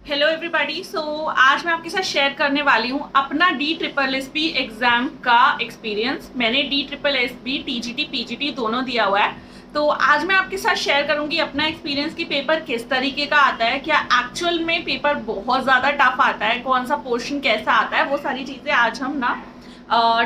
Hello everybody. आज मैं आपके साथ शेयर करने वाली हूँ अपना DSSB एग्जाम का एक्सपीरियंस। मैंने DSSB TGT PGT दोनों दिया हुआ है। तो आज मैं आपके साथ शेयर करूंगी अपना एक्सपीरियंस कि पेपर किस तरीके का आता है, क्या एक्चुअल में पेपर बहुत ज़्यादा टफ आता है, कौन सा पोर्शन कैसा आता है, वो सारी चीज़ें आज हम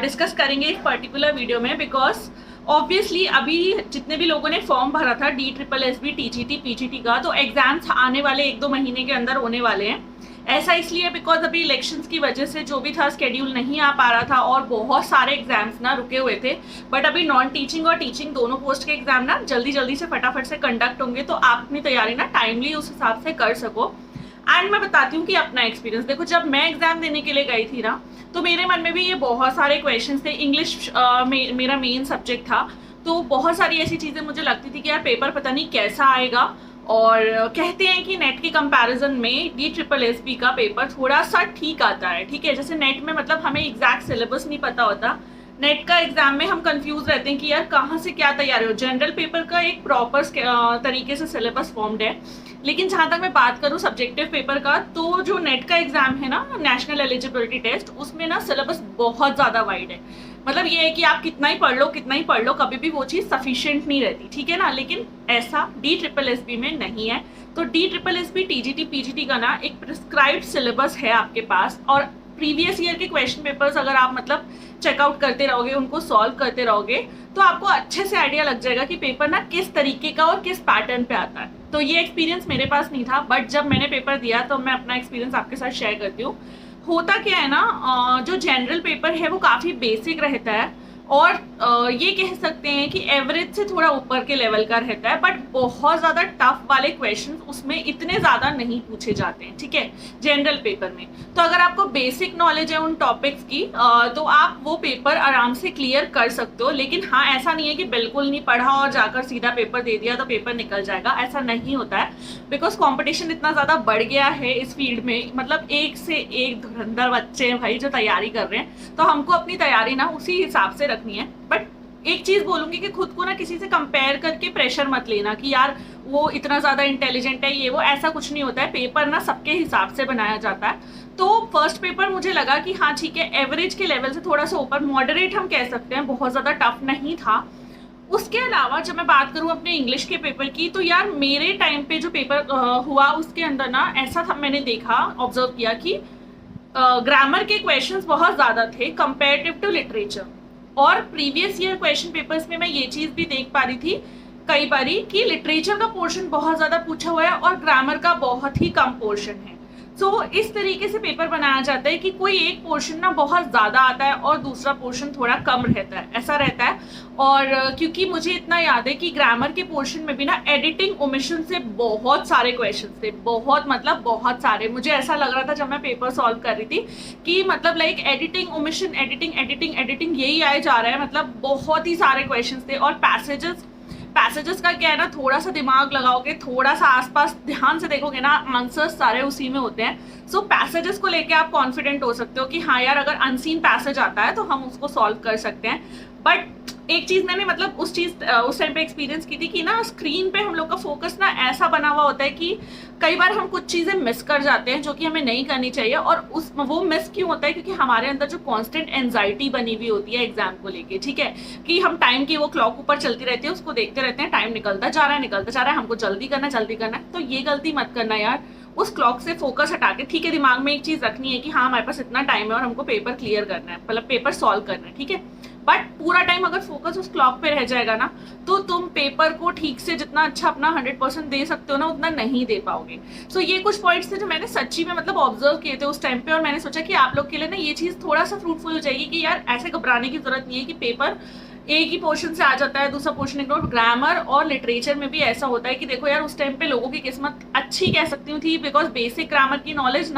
डिस्कस करेंगे इस पर्टिकुलर वीडियो में। बिकॉज ऑब्वियसली अभी जितने भी लोगों ने फॉर्म भरा था DSSB TGT PGT का, तो एग्जाम्स आने वाले 1-2 महीने के अंदर होने वाले हैं। ऐसा इसलिए बिकॉज अभी इलेक्शंस की वजह से जो भी था स्केड्यूल नहीं आ पा रहा था और बहुत सारे एग्जाम्स रुके हुए थे। बट अभी नॉन टीचिंग और टीचिंग दोनों पोस्ट के एग्जाम जल्दी जल्दी से फटाफट से कंडक्ट होंगे, तो आप अपनी तैयारी टाइमली उस हिसाब से कर सको। एंड मैं बताती हूँ कि अपना एक्सपीरियंस देखो, जब मैं एग्जाम देने के लिए गई थी तो मेरे मन में भी ये बहुत सारे क्वेश्चंस थे। इंग्लिश मेरा मेन सब्जेक्ट था, तो बहुत सारी ऐसी चीज़ें मुझे लगती थी कि यार पेपर पता नहीं कैसा आएगा। और कहते हैं कि नेट के कंपैरिजन में DSSB का पेपर थोड़ा सा ठीक आता है। ठीक है, जैसे नेट में मतलब हमें एग्जैक्ट सिलेबस नहीं पता होता, नेट का एग्जाम में हम कंफ्यूज रहते हैं कि यार कहाँ से क्या तैयारी हो। जनरल पेपर का एक प्रॉपर तरीके से सिलेबस फॉर्म्ड है, लेकिन जहाँ तक मैं बात करूँ सब्जेक्टिव पेपर का, तो जो नेट का एग्जाम है नेशनल एलिजिबिलिटी टेस्ट, उसमें सिलेबस बहुत ज़्यादा वाइड है। मतलब ये है कि आप कितना ही पढ़ लो कभी भी वो चीज़ सफिशिएंट नहीं रहती। ठीक है ना, लेकिन ऐसा DSSB में नहीं है। तो DSSB TGT PGT का एक प्रिस्क्राइब्ड सिलेबस है आपके पास, और प्रीवियस ईयर के क्वेश्चन पेपर्स अगर आप मतलब चेकआउट करते रहोगे, उनको सॉल्व करते रहोगे, तो आपको अच्छे से आइडिया लग जाएगा कि पेपर किस तरीके का और किस पैटर्न पे आता है। तो ये एक्सपीरियंस मेरे पास नहीं था, बट जब मैंने पेपर दिया तो मैं अपना एक्सपीरियंस आपके साथ शेयर करती हूँ। होता क्या है जो जनरल पेपर है वो काफ़ी बेसिक रहता है, और ये कह सकते हैं कि एवरेज से थोड़ा ऊपर के लेवल का रहता है, बट बहुत ज़्यादा टफ वाले क्वेश्चंस उसमें इतने ज़्यादा नहीं पूछे जाते हैं। ठीक है, जनरल पेपर में तो अगर आपको बेसिक नॉलेज है उन टॉपिक्स की, तो आप वो पेपर आराम से क्लियर कर सकते हो। लेकिन हाँ, ऐसा नहीं है कि बिल्कुल नहीं पढ़ा और जाकर सीधा पेपर दे दिया तो पेपर निकल जाएगा, ऐसा नहीं होता है। बिकॉज कॉम्पिटिशन इतना ज़्यादा बढ़ गया है इस फील्ड में, मतलब एक से एक धुरंधर बच्चे हैं भाई जो तैयारी कर रहे हैं, तो हमको अपनी तैयारी उसी हिसाब से रखनी है। बट एक चीज बोलूंगी कि खुद को किसी से कंपेयर करके प्रेशर मत लेना कि यार वो इतना ज्यादा इंटेलिजेंट है, ये वो, ऐसा कुछ नहीं होता है। पेपर सबके हिसाब से बनाया जाता है। तो फर्स्ट पेपर मुझे लगा कि हाँ ठीक है, एवरेज के लेवल से थोड़ा सा ऊपर, मॉडरेट हम कह सकते हैं, बहुत ज्यादा टफ नहीं था। उसके अलावा जब मैं बात करूँ अपने इंग्लिश के पेपर की, तो यार मेरे टाइम पे जो पेपर हुआ उसके अंदर ऐसा था, मैंने देखा, ऑब्जर्व किया कि ग्रामर के क्वेश्चंस बहुत ज़्यादा थे कंपेरेटिव टू लिटरेचर। और प्रीवियस ईयर क्वेश्चन पेपर्स में मैं ये चीज़ भी देख पा रही थी कई बारी कि लिटरेचर का पोर्शन बहुत ज़्यादा पूछा हुआ है और ग्रामर का बहुत ही कम पोर्शन है। सो इस तरीके से पेपर बनाया जाता है कि कोई एक पोर्शन बहुत ज़्यादा आता है और दूसरा पोर्शन थोड़ा कम रहता है, ऐसा रहता है। और क्योंकि मुझे इतना याद है कि ग्रामर के पोर्शन में भी एडिटिंग ओमिशन से बहुत सारे क्वेश्चन थे, बहुत मतलब बहुत सारे। मुझे ऐसा लग रहा था जब मैं पेपर सॉल्व कर रही थी कि मतलब like editing omission, editing editing editing यही आए जा रहा है, मतलब बहुत ही सारे क्वेश्चन थे। और पैसेजेस का क्या है थोड़ा सा दिमाग लगाओगे, थोड़ा सा आसपास ध्यान से देखोगे आंसर्स सारे उसी में होते हैं। सो पैसेजेस को लेके आप कॉन्फिडेंट हो सकते हो कि हाँ यार अगर अनसीन पैसेज आता है तो हम उसको सॉल्व कर सकते हैं। बट एक चीज मैंने मतलब उस टाइम पे एक्सपीरियंस की थी कि स्क्रीन पे हम लोग का फोकस ऐसा बना हुआ होता है कि कई बार हम कुछ चीजें मिस कर जाते हैं जो कि हमें नहीं करनी चाहिए। और वो मिस क्यों होता है, क्योंकि हमारे अंदर जो कांस्टेंट एंजाइटी बनी हुई होती है एग्जाम को लेके। ठीक है, कि हम टाइम की वो क्लॉक ऊपर चलती रहती है, उसको देखते रहते हैं, टाइम निकलता जा रहा है, हमको जल्दी करना है। तो ये गलती मत करना यार, उस क्लॉक से फोकस हटा के, ठीक है, दिमाग में एक चीज रखनी है कि हाँ हमारे पास इतना टाइम है और हमको पेपर क्लियर करना है, मतलब पेपर सॉल्व करना है। ठीक है, बट पूरा टाइम अगर फोकस उस क्लॉक पे रह जाएगा तो तुम पेपर को ठीक से जितना अच्छा अपना 100% दे सकते हो उतना नहीं दे पाओगे। सो ये कुछ पॉइंट्स थे जो मैंने सच्ची में मतलब ऑब्जर्व किए थे उस टाइम पे, और मैंने सोचा कि आप लोग के लिए ये चीज़ थोड़ा सा फ्रूटफुल हो जाएगी कि यार ऐसे घबराने की जरूरत नहीं है कि पेपर एक ही पोर्शन से आ जाता है, दूसरा पोर्शन इग्नोर। ग्रामर और लिटरेचर में भी ऐसा होता है कि देखो यार उस टाइम पे लोगों की किस्मत अच्छी कह सकती हूँ थी, बिकॉज बेसिक ग्रामर की नॉलेज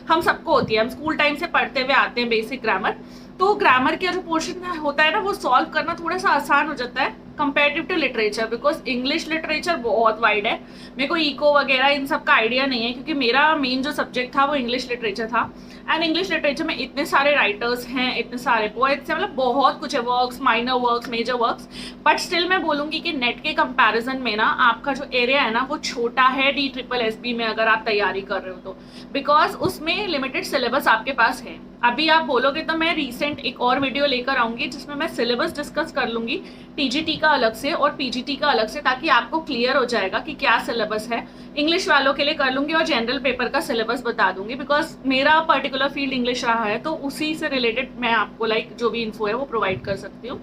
हम सबको होती है, हम स्कूल टाइम से पढ़ते हुए आते हैं बेसिक ग्रामर। तो ग्रामर का जो पोर्शन होता है वो सॉल्व करना थोड़ा सा आसान हो जाता है। Comparative to literature, because English literature बहुत वाइड है। मेरे को इको वगैरह इन सब का आइडिया नहीं है, क्योंकि मेरा मेन जो सब्जेक्ट था वो इंग्लिश लिटरेचर था। एंड इंग्लिश लिटरेचर में इतने सारे राइटर्स हैं, इतने सारे पोएट्स हैं, मतलब बहुत कुछ है, works, minor works, major works. But still मैं बोलूँगी कि नेट के कंपैरिजन में ना आपका जो एरिया है ना वो छोटा है DSSB में, अगर आप तैयारी कर रहे हो तो, बिकॉज उसमें लिमिटेड सिलेबस आपके पास है। अभी आप बोलोगे तो मैं रीसेंट एक और वीडियो लेकर आऊँगी जिसमें मैं सिलेबस डिस्कस कर लूँगी, TGT का अलग से और PGT का अलग से, ताकि आपको क्लियर हो जाएगा कि क्या सिलेबस है। इंग्लिश वालों के लिए कर लूँगी और जनरल पेपर का सिलेबस बता दूँगी, बिकॉज मेरा पर्टिकुलर फील्ड इंग्लिश रहा है, तो उसी से रिलेटेड मैं आपको जो भी इन्फो है वो प्रोवाइड कर सकती हूँ।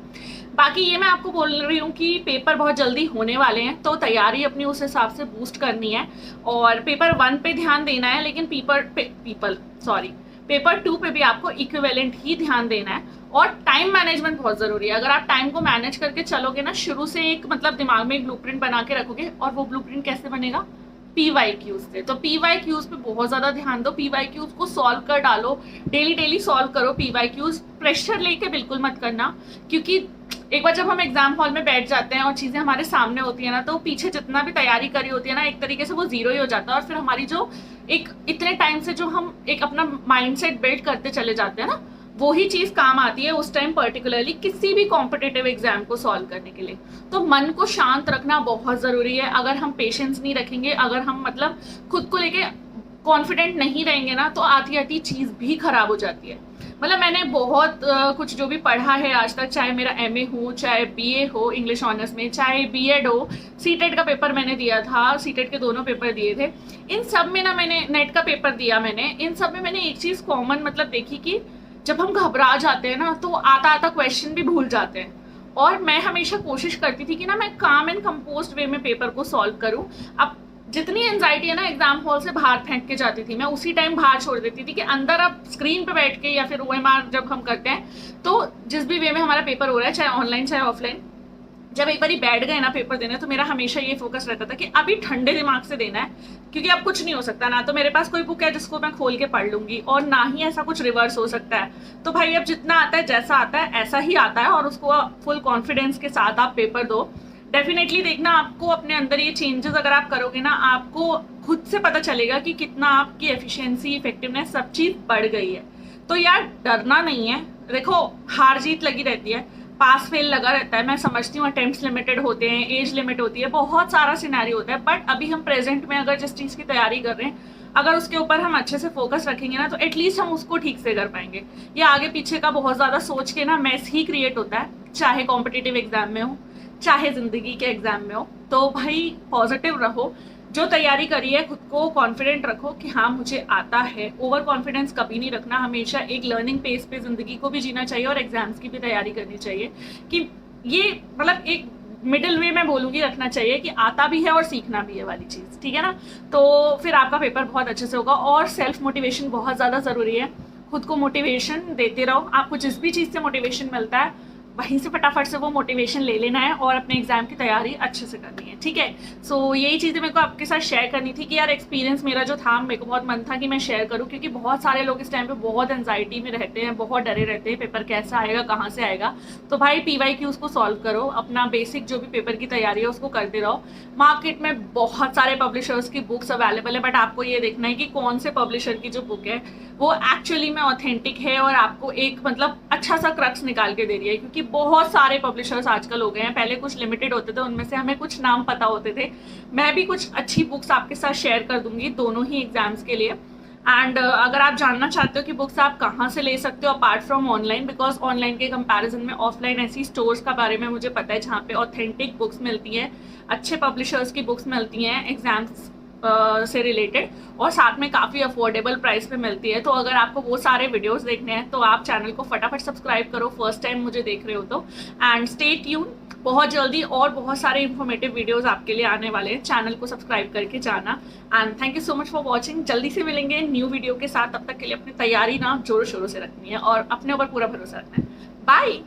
बाकी ये मैं आपको बोल रही हूँ कि पेपर बहुत जल्दी होने वाले हैं, तो तैयारी अपनी उस हिसाब से बूस्ट करनी है और पेपर 1 पे ध्यान देना है, लेकिन पेपर 2 पे भी आपको इक्विवेलेंट ही ध्यान देना है। और टाइम मैनेजमेंट बहुत जरूरी है। अगर आप टाइम को मैनेज करके चलोगे ना, शुरू से एक मतलब दिमाग में एक ब्लूप्रिंट बना के रखोगे, और वो ब्लूप्रिंट कैसे बनेगा? PYQs से। तो PYQs पे बहुत ज्यादा ध्यान दो, PYQs को सॉल्व कर डालो, डेली सॉल्व करो PYQs। प्रेशर लेके बिल्कुल मत करना, क्योंकि एक बार जब हम एग्जाम हॉल में बैठ जाते हैं और चीजें हमारे सामने होती है ना, तो पीछे जितना भी तैयारी करी होती है ना, एक तरीके से वो जीरो ही हो जाता है। और फिर हमारी जो एक इतने टाइम से जो हम एक अपना माइंडसेट बिल्ड करते चले जाते हैं ना, वो ही चीज काम आती है उस टाइम, पर्टिकुलरली किसी भी कॉम्पिटिटिव एग्जाम को सॉल्व करने के लिए। तो मन को शांत रखना बहुत जरूरी है। अगर हम पेशेंस नहीं रखेंगे, अगर हम मतलब खुद को लेके कॉन्फिडेंट नहीं रहेंगे ना, तो आती आती चीज भी खराब हो जाती है। मतलब मैंने बहुत कुछ जो भी पढ़ा है आज तक, चाहे मेरा MA हो, चाहे BA हो इंग्लिश ऑनर्स में, चाहे B.Ed हो, CTET का पेपर मैंने दिया था, CTET के दोनों पेपर दिए थे। इन सब में ना, मैंने नेट का पेपर दिया, मैंने इन सब में मैंने एक चीज कॉमन मतलब देखी कि जब हम घबरा जाते हैं ना, तो आता क्वेश्चन भी भूल जाते हैं। और मैं हमेशा कोशिश करती थी कि ना मैं काम एंड कंपोज्ड वे में पेपर को सॉल्व करूं। अब जितनी एंजाइटी है ना, एग्जाम हॉल से बाहर फेंक के जाती थी मैं, उसी टाइम बाहर छोड़ देती थी कि अंदर अब स्क्रीन पे बैठ के या फिर OMR जब हम करते हैं, तो जिस भी वे में हमारा पेपर हो रहा है, चाहे ऑनलाइन चाहे ऑफलाइन, जब एक बार बैठ गए ना पेपर देने, तो मेरा हमेशा ये फोकस रहता था कि अभी ठंडे दिमाग से देना है, क्योंकि अब कुछ नहीं हो सकता ना। तो मेरे पास कोई बुक है जिसको मैं खोल के पढ़ लूंगी, और ना ही ऐसा कुछ रिवर्स हो सकता है। तो भाई अब जितना आता है, जैसा आता है ऐसा ही आता है, और उसको फुल कॉन्फिडेंस के साथ आप पेपर दो। डेफिनेटली देखना, आपको अपने अंदर ये चेंजेस अगर आप करोगे ना, आपको खुद से पता चलेगा कि कितना आपकी एफिशिएंसी, इफेक्टिवनेस, सब चीज बढ़ गई है। तो यार डरना नहीं है। देखो, हार जीत लगी रहती है, पास फेल लगा रहता है, मैं समझती हूँ, अटेम्प्ट्स लिमिटेड होते हैं, एज लिमिट होती है, बहुत सारा सिनेरियो होता है। बट अभी हम प्रेजेंट में अगर जिस चीज़ की तैयारी कर रहे हैं, अगर उसके ऊपर हम अच्छे से फोकस रखेंगे ना, तो एटलीस्ट हम उसको ठीक से कर पाएंगे। ये आगे पीछे का बहुत ज़्यादा सोच के ना मैस ही क्रिएट होता है, चाहे कॉम्पिटिटिव एग्जाम में हो, चाहे जिंदगी के एग्जाम में हो। तो भाई पॉजिटिव रहो, जो तैयारी करी है खुद को कॉन्फिडेंट रखो कि हाँ मुझे आता है। ओवर कॉन्फिडेंस कभी नहीं रखना, हमेशा एक लर्निंग पेस पे जिंदगी को भी जीना चाहिए और एग्जाम्स की भी तैयारी करनी चाहिए। कि ये मतलब एक मिडिल वे में बोलूँगी रखना चाहिए कि आता भी है और सीखना भी है वाली चीज़, ठीक है ना। तो फिर आपका पेपर बहुत अच्छे से होगा। और सेल्फ मोटिवेशन बहुत ज़्यादा ज़रूरी है, खुद को मोटिवेशन देते रहो। आपको जिस भी चीज़ से मोटिवेशन मिलता है, वहीं से फटाफट से वो मोटिवेशन ले लेना है और अपने एग्जाम की तैयारी अच्छे से करनी है, ठीक है। सो यही चीज़ें मेरे को आपके साथ शेयर करनी थी कि यार एक्सपीरियंस मेरा जो था, मेरे को बहुत मन था कि मैं शेयर करूं, क्योंकि बहुत सारे लोग इस टाइम पे बहुत एंजाइटी में रहते हैं, बहुत डरे रहते हैं, पेपर कैसा आएगा, कहाँ से आएगा। तो भाई PYQs को सॉल्व करो, अपना बेसिक जो भी पेपर की तैयारी है उसको करते रहो। मार्केट में बहुत सारे पब्लिशर्स की बुक्स अवेलेबल है, बट आपको ये देखना है कि कौन से पब्लिशर की जो बुक है वो एक्चुअली में ऑथेंटिक है और आपको एक मतलब अच्छा सा क्रक्स निकाल के दे रही है। क्योंकि बहुत सारे पब्लिशर्स आजकल हो गए हैं, पहले कुछ लिमिटेड होते थे, उनमें से हमें कुछ नाम पता होते थे। मैं भी कुछ अच्छी बुक्स आपके साथ शेयर कर दूंगी दोनों ही एग्जाम्स के लिए। एंड अगर आप जानना चाहते हो कि बुक्स आप कहाँ से ले सकते हो apart from online, because online के कंपैरिजन में ऑफलाइन ऐसी स्टोर्स का बारे में मुझे पता है जहाँ पे ऑथेंटिक बुक्स मिलती हैं, अच्छे पब्लिशर्स की बुक्स मिलती हैं एग्जाम्स से रिलेटेड, और साथ में काफ़ी अफोर्डेबल प्राइस पे मिलती है। तो अगर आपको वो सारे वीडियोस देखने हैं तो आप चैनल को फटाफट सब्सक्राइब करो, फर्स्ट टाइम मुझे देख रहे हो तो। एंड स्टे ट्यून, बहुत जल्दी और बहुत सारे इंफॉर्मेटिव वीडियोस आपके लिए आने वाले हैं, चैनल को सब्सक्राइब करके जाना। And thank you so much for watching. जल्दी से मिलेंगे न्यू वीडियो के साथ, तब तक के लिए अपनी तैयारी ना जोरों शोरों से रखनी है और अपने ऊपर पूरा भरोसा रखना है। बाय।